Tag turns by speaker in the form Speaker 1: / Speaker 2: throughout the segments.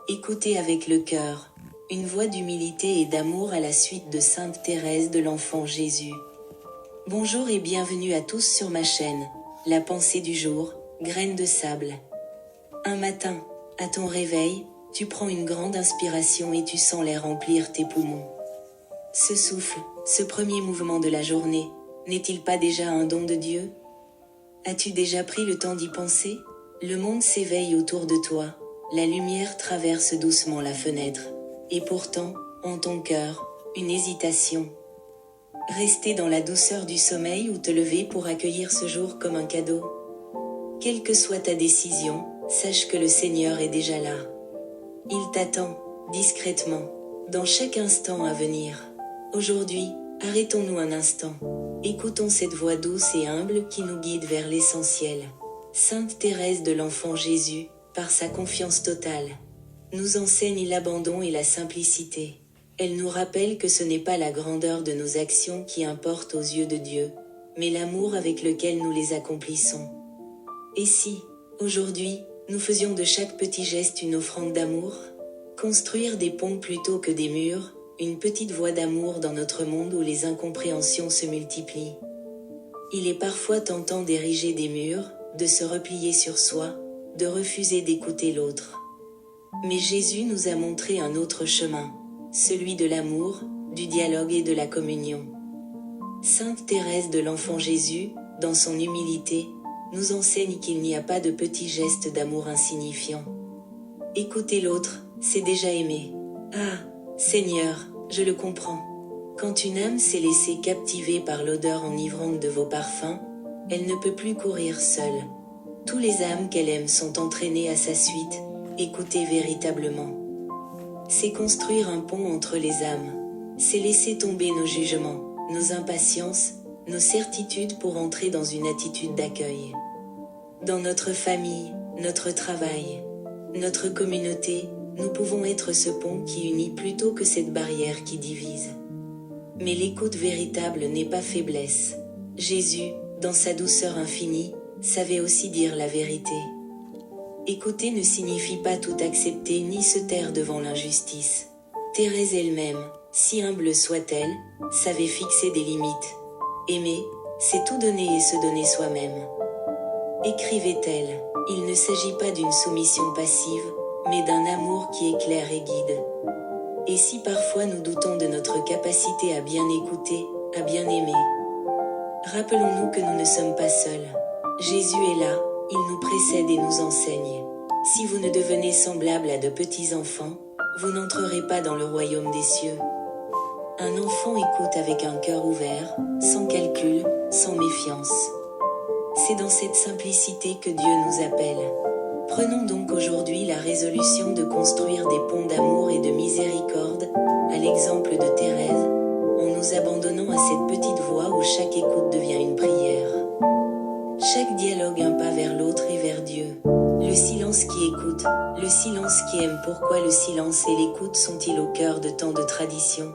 Speaker 1: Écoutez avec le cœur, une voix d'humilité et d'amour à la suite de Sainte Thérèse de l'Enfant Jésus. Bonjour et bienvenue à tous sur ma chaîne, la pensée du jour, graines de sable. Un matin, à ton réveil, tu prends une grande inspiration et tu sens l'air remplir tes poumons. Ce souffle, ce premier mouvement de la journée, n'est-il pas déjà un don de Dieu? As-tu déjà pris le temps d'y penser? Le monde s'éveille autour de toi, la lumière traverse doucement la fenêtre, et pourtant, en ton cœur, une hésitation. Rester dans la douceur du sommeil ou te lever pour accueillir ce jour comme un cadeau? Quelle que soit ta décision, sache que le Seigneur est déjà là. Il t'attend, discrètement, dans chaque instant à venir. Aujourd'hui, arrêtons-nous un instant. Écoutons cette voix douce et humble qui nous guide vers l'essentiel. Sainte Thérèse de l'Enfant Jésus, par sa confiance totale, nous enseigne l'abandon et la simplicité. Elle nous rappelle que ce n'est pas la grandeur de nos actions qui importe aux yeux de Dieu, mais l'amour avec lequel nous les accomplissons. Et si, aujourd'hui, nous faisions de chaque petit geste une offrande d'amour? Construire des ponts plutôt que des murs, une petite voie d'amour dans notre monde où les incompréhensions se multiplient. Il est parfois tentant d'ériger des murs, de se replier sur soi, de refuser d'écouter l'autre. Mais Jésus nous a montré un autre chemin, celui de l'amour, du dialogue et de la communion. Sainte Thérèse de l'Enfant Jésus, dans son humilité, nous enseigne qu'il n'y a pas de petits gestes d'amour insignifiants. Écouter l'autre, c'est déjà aimer. Ah, Seigneur, je le comprends. Quand une âme s'est laissée captiver par l'odeur enivrante de vos parfums, elle ne peut plus courir seule. Tous les âmes qu'elle aime sont entraînées à sa suite. Écoutez véritablement. C'est construire un pont entre les âmes. C'est laisser tomber nos jugements, nos impatiences, nos certitudes pour entrer dans une attitude d'accueil. Dans notre famille, notre travail, notre communauté, nous pouvons être ce pont qui unit plutôt que cette barrière qui divise. Mais l'écoute véritable n'est pas faiblesse. Jésus, dans sa douceur infinie, savait aussi dire la vérité. Écouter ne signifie pas tout accepter ni se taire devant l'injustice. Thérèse elle-même, si humble soit-elle, savait fixer des limites. Aimer, c'est tout donner et se donner soi-même. Écrivait-elle, il ne s'agit pas d'une soumission passive, mais d'un amour qui éclaire et guide. Et si parfois nous doutons de notre capacité à bien écouter, à bien aimer, rappelons-nous que nous ne sommes pas seuls. Jésus est là, il nous précède et nous enseigne. Si vous ne devenez semblables à de petits enfants, vous n'entrerez pas dans le royaume des cieux. Un enfant écoute avec un cœur ouvert, sans calcul, sans méfiance. C'est dans cette simplicité que Dieu nous appelle. Prenons donc aujourd'hui la résolution de construire des ponts d'amour et de miséricorde, à l'exemple de Thérèse, en nous abandonnant à cette petite voie où chaque écoute devient une prière. Chaque dialogue un pas vers l'autre et vers Dieu. Le silence qui écoute, le silence qui aime. Pourquoi le silence et l'écoute sont-ils au cœur de tant de traditions?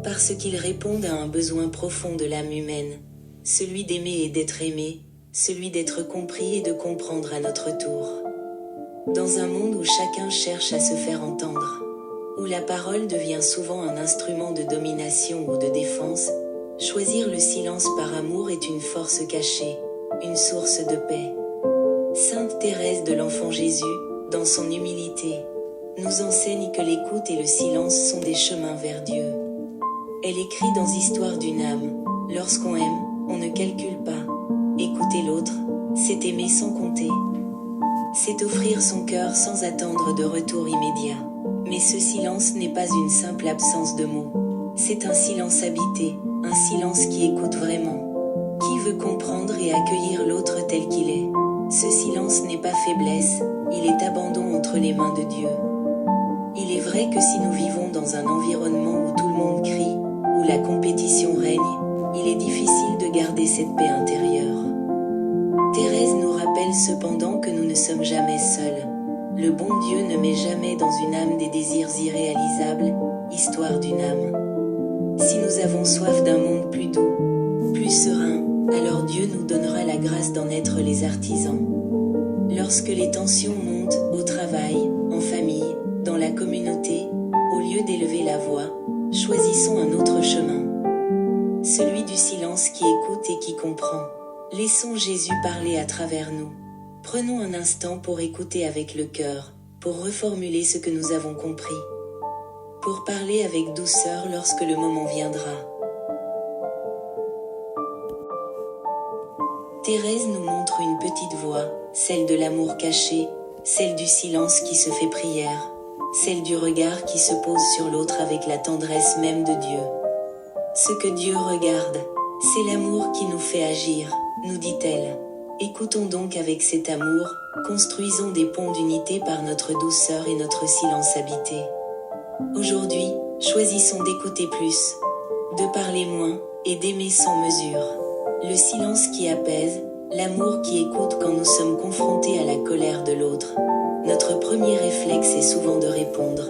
Speaker 1: Parce qu'ils répondent à un besoin profond de l'âme humaine, celui d'aimer et d'être aimé, celui d'être compris et de comprendre à notre tour. Dans un monde où chacun cherche à se faire entendre, où la parole devient souvent un instrument de domination ou de défense, choisir le silence par amour est une force cachée, une source de paix. Sainte Thérèse de l'Enfant Jésus, dans son humilité, nous enseigne que l'écoute et le silence sont des chemins vers Dieu. Elle écrit dans Histoire d'une âme, lorsqu'on aime, on ne calcule pas. Écouter l'autre, c'est aimer sans compter. C'est offrir son cœur sans attendre de retour immédiat. Mais ce silence n'est pas une simple absence de mots. C'est un silence habité, un silence qui écoute vraiment, qui veut comprendre et accueillir l'autre tel qu'il est. Ce silence n'est pas faiblesse, il est abandon entre les mains de Dieu. Il est vrai que si nous vivons dans un environnement où tout le monde crie, où la compétition règne, il est difficile de garder cette paix intérieure. Thérèse nous rappelle cependant que nous ne sommes jamais seuls. Le bon Dieu ne met jamais dans une âme des désirs irréalisables. Histoire d'une âme. Si nous avons soif d'un monde plus doux, plus serein, alors Dieu nous donnera la grâce d'en être les artisans. Lorsque les tensions montent, au travail, en famille, lieu d'élever la voix, choisissons un autre chemin. Celui du silence qui écoute et qui comprend. Laissons Jésus parler à travers nous. Prenons un instant pour écouter avec le cœur, pour reformuler ce que nous avons compris, pour parler avec douceur lorsque le moment viendra. Thérèse nous montre une petite voie, celle de l'amour caché, celle du silence qui se fait prière, celle du regard qui se pose sur l'autre avec la tendresse même de Dieu. Ce que Dieu regarde, c'est l'amour qui nous fait agir, nous dit-elle. Écoutons donc avec cet amour, construisons des ponts d'unité par notre douceur et notre silence habité. Aujourd'hui, choisissons d'écouter plus, de parler moins et d'aimer sans mesure. Le silence qui apaise, l'amour qui écoute quand nous sommes confrontés à la colère de l'autre. Notre premier réflexe est souvent de répondre,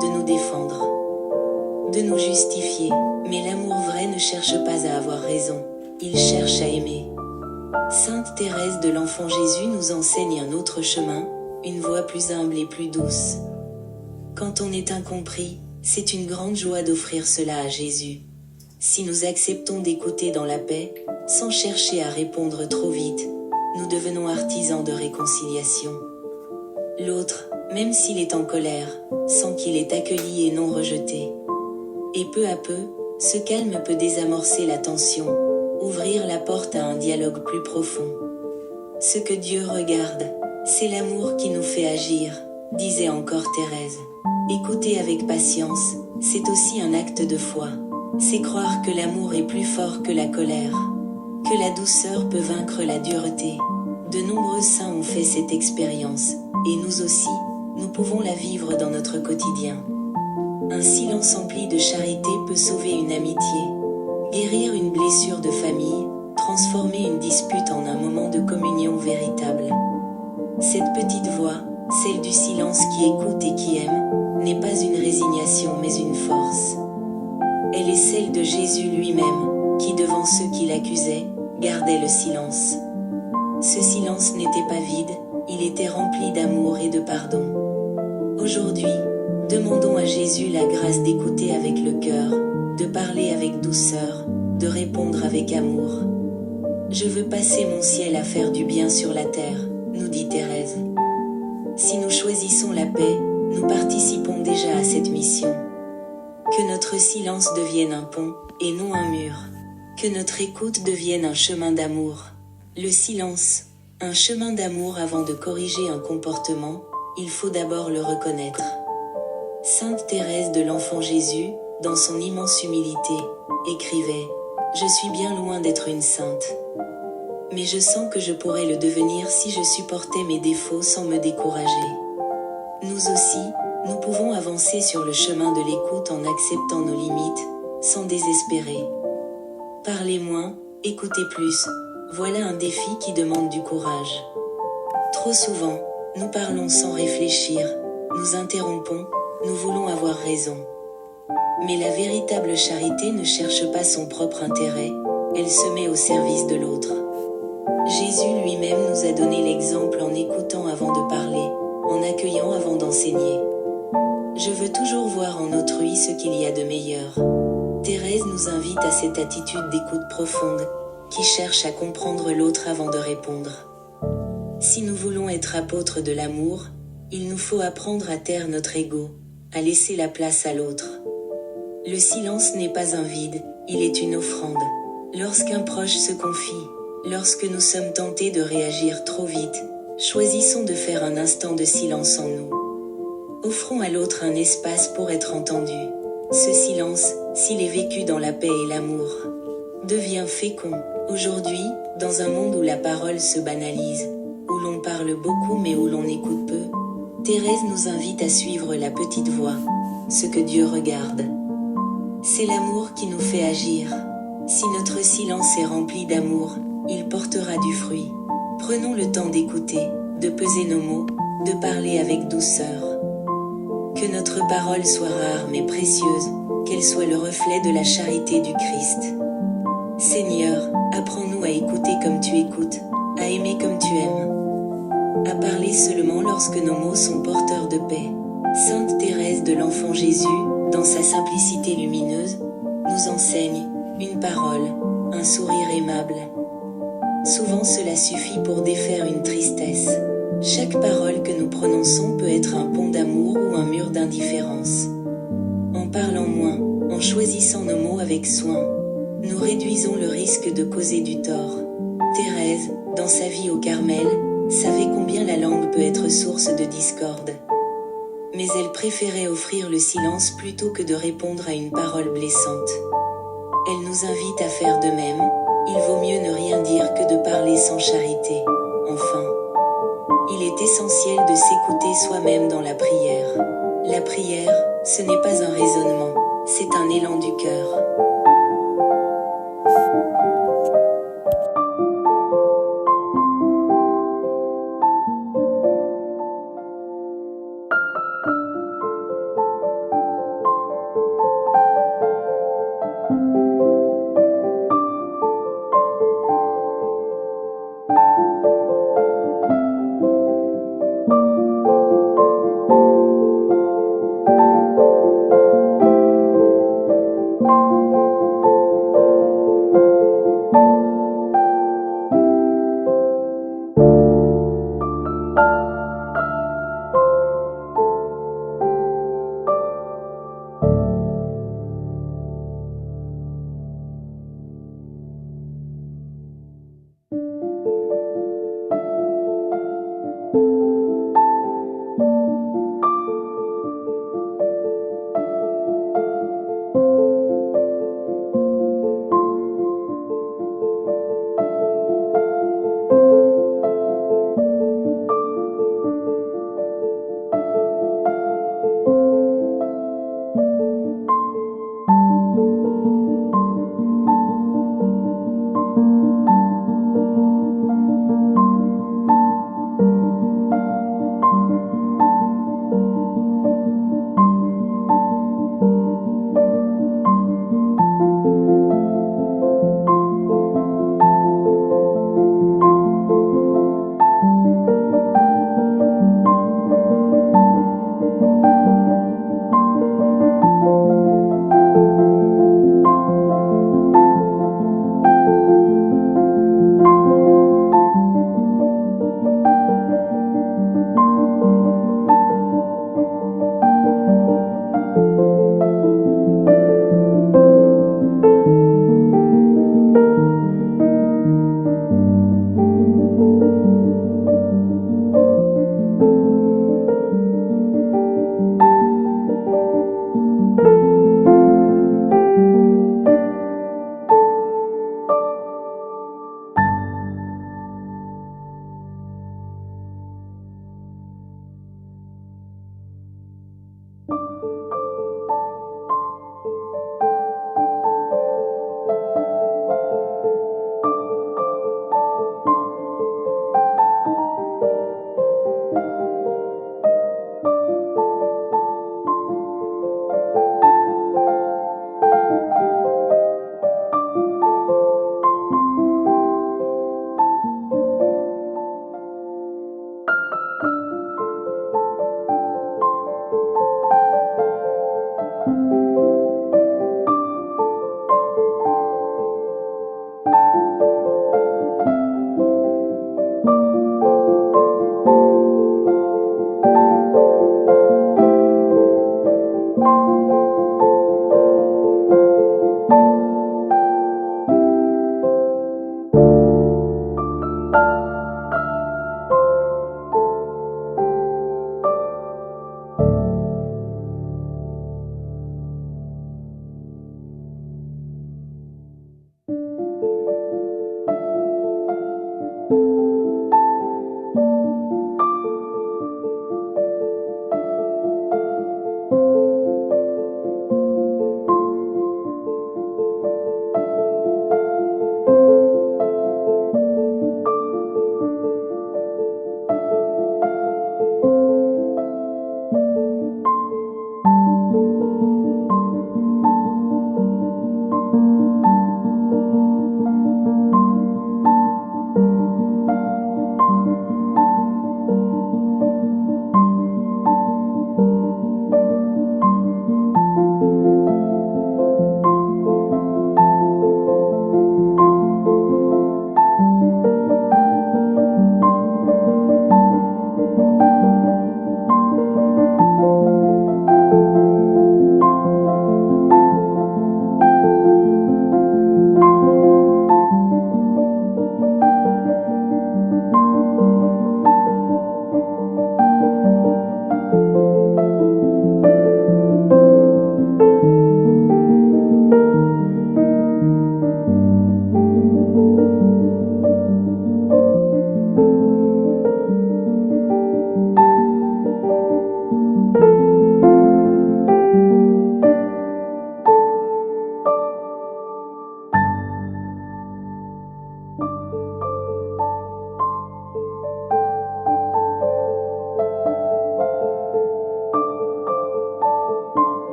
Speaker 1: de nous défendre, de nous justifier. Mais l'amour vrai ne cherche pas à avoir raison, il cherche à aimer. Sainte Thérèse de l'Enfant Jésus nous enseigne un autre chemin, une voie plus humble et plus douce. Quand on est incompris, c'est une grande joie d'offrir cela à Jésus. Si nous acceptons d'écouter dans la paix, sans chercher à répondre trop vite, nous devenons artisans de réconciliation. L'autre, même s'il est en colère, sent qu'il est accueilli et non rejeté. Et peu à peu, ce calme peut désamorcer la tension, ouvrir la porte à un dialogue plus profond. Ce que Dieu regarde, c'est l'amour qui nous fait agir, disait encore Thérèse. Écouter avec patience, c'est aussi un acte de foi. C'est croire que l'amour est plus fort que la colère, que la douceur peut vaincre la dureté. De nombreux saints ont fait cette expérience, et nous aussi, nous pouvons la vivre dans notre quotidien. Un silence empli de charité peut sauver une amitié, guérir une blessure de famille, transformer une dispute en un moment de communion véritable. Cette petite voix, celle du silence qui écoute et qui aime, n'est pas une résignation mais une force. Elle est celle de Jésus lui-même, qui devant ceux qui l'accusaient, gardait le silence. Ce silence n'était pas vide, il était rempli d'amour et de pardon. Aujourd'hui, demandons à Jésus la grâce d'écouter avec le cœur, de parler avec douceur, de répondre avec amour. Je veux passer mon ciel à faire du bien sur la terre, nous dit Thérèse. Si nous choisissons la paix, nous participons déjà à cette mission. Que notre silence devienne un pont, et non un mur. Que notre écoute devienne un chemin d'amour. Le silence, un chemin d'amour avant de corriger un comportement, il faut d'abord le reconnaître. Sainte Thérèse de l'Enfant Jésus, dans son immense humilité, écrivait « Je suis bien loin d'être une sainte. Mais je sens que je pourrais le devenir si je supportais mes défauts sans me décourager. » Nous aussi, nous pouvons avancer sur le chemin de l'écoute en acceptant nos limites, sans désespérer. Parler moins, écouter plus, voilà un défi qui demande du courage. Trop souvent, nous parlons sans réfléchir, nous interrompons, nous voulons avoir raison. Mais la véritable charité ne cherche pas son propre intérêt, elle se met au service de l'autre. Jésus lui-même nous a donné l'exemple en écoutant avant de parler, en accueillant avant d'enseigner. Je veux toujours voir en autrui ce qu'il y a de meilleur. Thérèse nous invite à cette attitude d'écoute profonde, qui cherche à comprendre l'autre avant de répondre. Si nous voulons être apôtres de l'amour, il nous faut apprendre à taire notre ego, à laisser la place à l'autre. Le silence n'est pas un vide, il est une offrande. Lorsqu'un proche se confie, lorsque nous sommes tentés de réagir trop vite, choisissons de faire un instant de silence en nous. Offrons à l'autre un espace pour être entendu. Ce silence, s'il est vécu dans la paix et l'amour, devient fécond. Aujourd'hui, dans un monde où la parole se banalise, où l'on parle beaucoup mais où l'on écoute peu, Thérèse nous invite à suivre la petite voie, ce que Dieu regarde. C'est l'amour qui nous fait agir. Si notre silence est rempli d'amour, il portera du fruit. Prenons le temps d'écouter, de peser nos mots, de parler avec douceur. Que notre parole soit rare mais précieuse, qu'elle soit le reflet de la charité du Christ. Seigneur, apprends-nous à écouter comme tu écoutes, à aimer comme tu aimes, à parler seulement lorsque nos mots sont porteurs de paix. Sainte Thérèse de l'Enfant Jésus, dans sa simplicité lumineuse, nous enseigne une parole, un sourire aimable. Souvent cela suffit pour défaire une tristesse. Chaque parole que nous prononçons peut être un pont d'amour ou un mur d'indifférence. En parlant moins, en choisissant nos mots avec soin, nous réduisons le risque de causer du tort. Thérèse, dans sa vie au Carmel, savait combien la langue peut être source de discorde. Mais elle préférait offrir le silence plutôt que de répondre à une parole blessante. Elle nous invite à faire de même, il vaut mieux ne rien dire que de parler sans charité. Enfin, il est essentiel de s'écouter soi-même dans la prière. La prière, ce n'est pas un raisonnement, c'est un élan du cœur.